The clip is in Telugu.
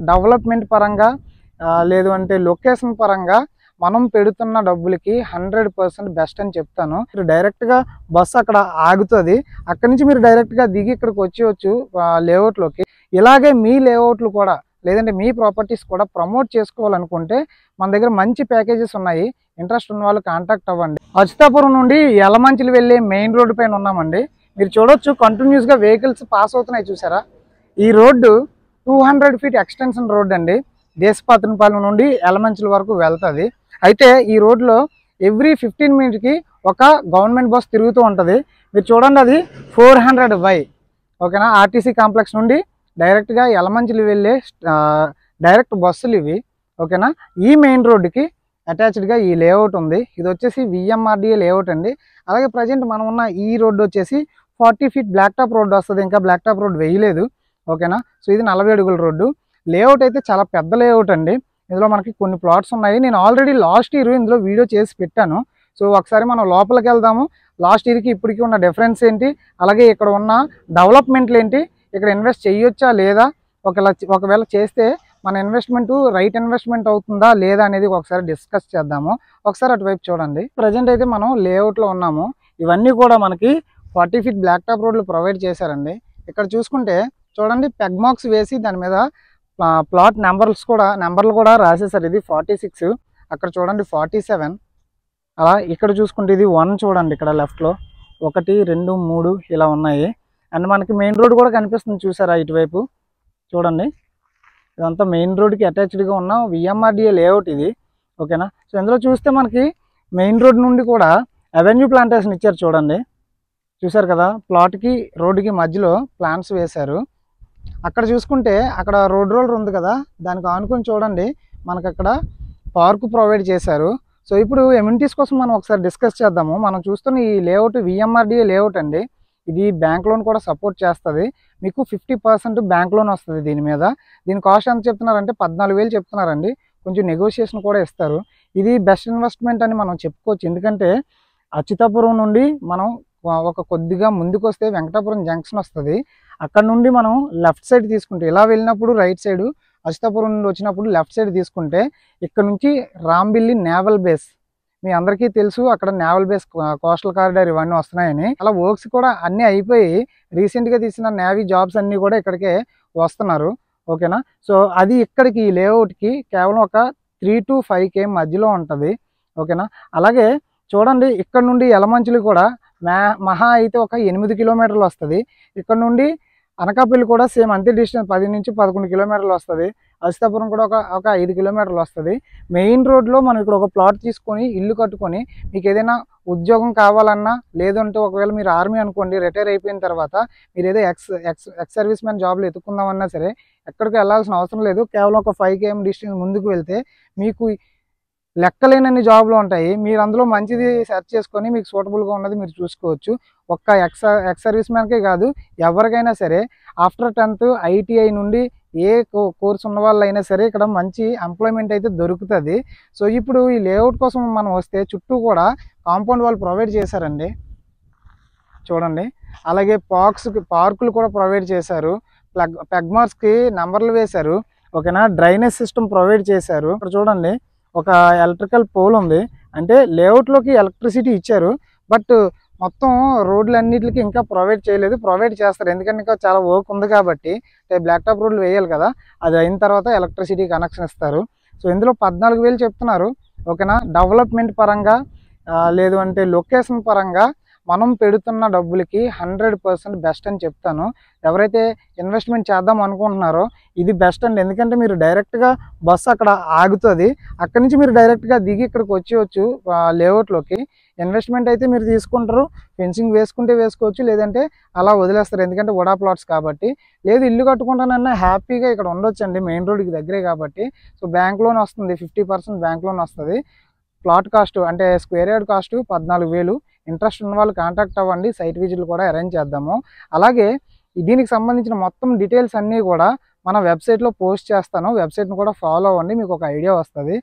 డెవలప్మెంట్ పరంగా లేదు అంటే లొకేషన్ పరంగా మనం పెడుతున్న డబ్బులకి 100% బెస్ట్ అని చెప్తాను. మీరు డైరెక్ట్గా బస్సు అక్కడ ఆగుతుంది, అక్కడి నుంచి మీరు డైరెక్ట్గా దిగి ఇక్కడికి వచ్చేయచ్చు లేఅవుట్లోకి. ఇలాగే మీ లేఅవుట్లు కూడా లేదంటే మీ ప్రాపర్టీస్ కూడా ప్రమోట్ చేసుకోవాలనుకుంటే మన దగ్గర మంచి ప్యాకేజెస్ ఉన్నాయి. ఇంట్రెస్ట్ ఉన్న వాళ్ళు కాంటాక్ట్ అవ్వండి. అచ్యుతాపురం నుండి యలమంచిలి వెళ్ళే మెయిన్ రోడ్డు పైన ఉన్నామండి. మీరు చూడొచ్చు కంటిన్యూస్గా వెహికల్స్ పాస్ అవుతున్నాయి, చూసారా? ఈ రోడ్డు 200 ఫీట్ ఎక్స్టెన్షన్ రోడ్ అండి. దేశపాత్రపాలెం నుండి యలమంచిలి వరకు వెళ్తుంది. అయితే ఈ రోడ్లో ఎవ్రీ 15 మినిట్కి ఒక గవర్నమెంట్ బస్ తిరుగుతూ ఉంటుంది. మీరు చూడండి, అది 400Y. ఓకేనా? ఆర్టీసీ కాంప్లెక్స్ నుండి డైరెక్ట్గా యలమంచిలి వెళ్ళే డైరెక్ట్ బస్సులు ఇవి. ఓకేనా? ఈ మెయిన్ రోడ్డుకి అటాచ్డ్గా ఈ లేఅవుట్ ఉంది. ఇది వచ్చేసి విఎంఆర్డిఏ లేఅవుట్ అండి. అలాగే ప్రజెంట్ మనం ఉన్న ఈ రోడ్డు వచ్చేసి 40 ఫీట్ బ్లాక్ టాప్ రోడ్డు వస్తుంది. ఇంకా బ్లాక్ టాప్ రోడ్ వేయలేదు. ఓకేనా? సో ఇది 40 అడుగుల రోడ్డు. లేఅవుట్ అయితే చాలా పెద్ద లేఅవుట్ అండి. ఇందులో మనకి కొన్ని ప్లాట్స్ ఉన్నాయి. నేను ఆల్రెడీ లాస్ట్ ఇయర్ ఇందులో వీడియో చేసి పెట్టాను. సో ఒకసారి మనం లోపలికి వెళ్దాము. లాస్ట్ ఇయర్కి ఇప్పటికీ ఉన్న డిఫరెన్స్ ఏంటి, అలాగే ఇక్కడ ఉన్న డెవలప్మెంట్లు ఏంటి, ఇక్కడ ఇన్వెస్ట్ చేయొచ్చా లేదా, ఒకవేళ చేస్తే మన ఇన్వెస్ట్మెంట్ రైట్ ఇన్వెస్ట్మెంట్ అవుతుందా లేదా అనేది ఒకసారి డిస్కస్ చేద్దాము. ఒకసారి అటువైపు చూడండి. ప్రజెంట్ అయితే మనం లేఅవుట్లో ఉన్నాము. ఇవన్నీ కూడా మనకి 40 ఫీట్ బ్లాక్ టాప్ రోడ్లు ప్రొవైడ్ చేశారండి. ఇక్కడ చూసుకుంటే చూడండి, పెగ్ మార్క్స్ వేసి దాని మీద ప్లాట్ నెంబర్లు కూడా రాసేసారు. ఇది 46, అక్కడ చూడండి 47, అలా ఇక్కడ చూసుకుంటే ఇది 1 చూడండి, ఇక్కడ లెఫ్ట్లో 1, 2, 3 ఇలా ఉన్నాయి. అండ్ మనకి మెయిన్ రోడ్ కూడా కనిపిస్తుంది, చూసారా? ఇటువైపు చూడండి, ఇదంతా మెయిన్ రోడ్కి అటాచ్డ్గా ఉన్న విఎంఆర్డిఏ లేఅవుట్ ఇది. ఓకేనా? సో ఇందులో చూస్తే మనకి మెయిన్ రోడ్ నుండి కూడా అవెన్యూ ప్లాంటేషన్ ఇచ్చారు. చూడండి, చూసారు కదా? ప్లాట్కి రోడ్డుకి మధ్యలో ప్లాంట్స్ వేశారు. అక్కడ చూసుకుంటే అక్కడ రోడ్ రోలర్ ఉంది కదా, దానికి ఆనుకొని చూడండి మనకు అక్కడ పార్కు ప్రొవైడ్ చేశారు. సో ఇప్పుడు ఎమ్యూనిటీస్ కోసం మనం ఒకసారి డిస్కస్ చేద్దాము. మనం చూస్తున్న ఈ లేఅవుట్ విఎంఆర్డిఏ లేఅవుట్ అండి. ఇది బ్యాంక్ లోన్ కూడా సపోర్ట్ చేస్తుంది. మీకు 50% బ్యాంక్ లోన్ వస్తుంది దీని మీద. దీని కాస్ట్ ఎంత చెప్తున్నారంటే 14,000 చెప్తున్నారండి. కొంచెం నెగోషియేషన్ కూడా ఇస్తారు. ఇది బెస్ట్ ఇన్వెస్ట్మెంట్ అని మనం చెప్పుకోవచ్చు. ఎందుకంటే అచ్యుతాపురం నుండి మనం ఒక కొద్దిగా ముందుకు వస్తే వెంకటాపురం జంక్షన్ వస్తుంది. అక్కడ నుండి మనం లెఫ్ట్ సైడ్ తీసుకుంటే ఇలా వెళ్ళినప్పుడు రైట్ సైడ్, అచ్యుతాపురం నుండి వచ్చినప్పుడు లెఫ్ట్ సైడ్ తీసుకుంటే ఇక్కడ నుంచి రాంబిల్లి నేవల్ బేస్, మీ అందరికీ తెలుసు అక్కడ నేవల్ బేస్, కోస్టల్ కారిడార్ ఇవన్నీ వస్తున్నాయని. అలా వర్క్స్ కూడా అన్నీ అయిపోయి రీసెంట్గా తీసిన నేవీ జాబ్స్ అన్నీ కూడా ఇక్కడికే వస్తున్నారు. ఓకేనా? సో అది ఇక్కడికి ఈ లేఅవుట్కి కేవలం ఒక 3 to 5 km మధ్యలో ఉంటుంది. ఓకేనా? అలాగే చూడండి, ఇక్కడ నుండి యలమంచిలి కూడా మహా అయితే ఒక 8 కిలోమీటర్లు వస్తుంది. ఇక్కడ నుండి అనకాపల్లి కూడా సేమ్ అంతే డిస్టెన్స్, 10 నుంచి 11 కిలోమీటర్లు వస్తుంది. అచ్యుతాపురం కూడా ఒక 5 కిలోమీటర్లు వస్తుంది. మెయిన్ రోడ్లో మనం ఇక్కడ ఒక ప్లాట్ తీసుకొని ఇల్లు కట్టుకొని మీకు ఏదైనా ఉద్యోగం కావాలన్నా, లేదంటే ఒకవేళ మీరు ఆర్మీ అనుకోండి, రిటైర్ అయిపోయిన తర్వాత మీరు ఏదో ఎక్స్ సర్వీస్ మ్యాన్ జాబ్లు ఎత్తుకుందామన్నా సరే ఎక్కడికి వెళ్ళాల్సిన అవసరం లేదు. కేవలం ఒక 5 km డిస్టెన్స్ ముందుకు వెళ్తే మీకు లెక్కలేనన్ని జాబ్లు ఉంటాయి. మీరు అందులో మంచిది సెర్చ్ చేసుకొని మీకు సూటబుల్గా ఉన్నది మీరు చూసుకోవచ్చు. ఒక్క ఎక్స్ సర్వీస్ మ్యాన్కే కాదు, ఎవరికైనా సరే ఆఫ్టర్ 10th ఐటీఐ నుండి ఏ కోర్స్ ఉన్న వాళ్ళైనా సరే ఇక్కడ మంచి ఎంప్లాయ్మెంట్ అయితే దొరుకుతుంది. సో ఇప్పుడు ఈ లేఅవుట్ కోసం మనం వస్తే చుట్టూ కూడా కాంపౌండ్ వాళ్ళు ప్రొవైడ్ చేశారండి. చూడండి, అలాగే పార్కులు కూడా ప్రొవైడ్ చేశారు. పెగ్ మార్క్స్కి నెంబర్లు వేశారు. ఓకేనా? డ్రైనేజ్ సిస్టమ్ ప్రొవైడ్ చేశారు. ఇక్కడ చూడండి, ఒక ఎలక్ట్రికల్ పోల్ ఉంది. అంటే లేఅవుట్లోకి ఎలక్ట్రిసిటీ ఇచ్చారు, బట్ మొత్తం రోడ్లన్నిటికి ఇంకా ప్రొవైడ్ చేయలేదు. ప్రొవైడ్ చేస్తారు, ఎందుకంటే ఇంకా చాలా వర్క్ ఉంది కాబట్టి. బ్లాక్ టాప్ రోడ్లు వేయాలి కదా, అది అయిన తర్వాత ఎలక్ట్రిసిటీ కనెక్షన్ ఇస్తారు. సో ఇందులో 14,000 చెప్తున్నారు. ఓకేనా? డెవలప్మెంట్ పరంగా లేదు అంటే లొకేషన్ పరంగా మనం పెడుతున్న డబ్బులకి 100% బెస్ట్ అని చెప్తాను. ఎవరైతే ఇన్వెస్ట్మెంట్ చేద్దాం అనుకుంటున్నారో ఇది బెస్ట్ అండి. ఎందుకంటే మీరు డైరెక్ట్గా బస్సు అక్కడ ఆగుతుంది, అక్కడి నుంచి మీరు డైరెక్ట్గా దిగి ఇక్కడికి వచ్చేయచ్చు లేఅవుట్లోకి. ఇన్వెస్ట్మెంట్ అయితే మీరు తీసుకుంటారు, ఫెన్సింగ్ వేసుకుంటే వేసుకోవచ్చు, లేదంటే అలా వదిలేస్తారు, ఎందుకంటే వడా ప్లాట్స్ కాబట్టి. లేదు ఇల్లు కట్టుకుంటానన్నా హ్యాపీగా ఇక్కడ ఉండొచ్చండి, మెయిన్ రోడ్కి దగ్గరే కాబట్టి. సో బ్యాంక్ లోన్ వస్తుంది, 50% బ్యాంక్ లోన్ వస్తుంది. ప్లాట్ కాస్ట్ అంటే స్క్వేర్ యార్డ్ కాస్ట్ 14,000. ఇంట్రెస్ట్ ఉన్న వాళ్ళు కాంటాక్ట్ అవ్వండి, సైట్ విజిట్లు కూడా అరేంజ్ చేద్దాము. అలాగే దీనికి సంబంధించిన మొత్తం డీటెయిల్స్ అన్నీ కూడా మన వెబ్సైట్లో పోస్ట్ చేస్తాను. వెబ్సైట్ని కూడా ఫాలో అవ్వండి, మీకు ఒక ఐడియా వస్తుంది.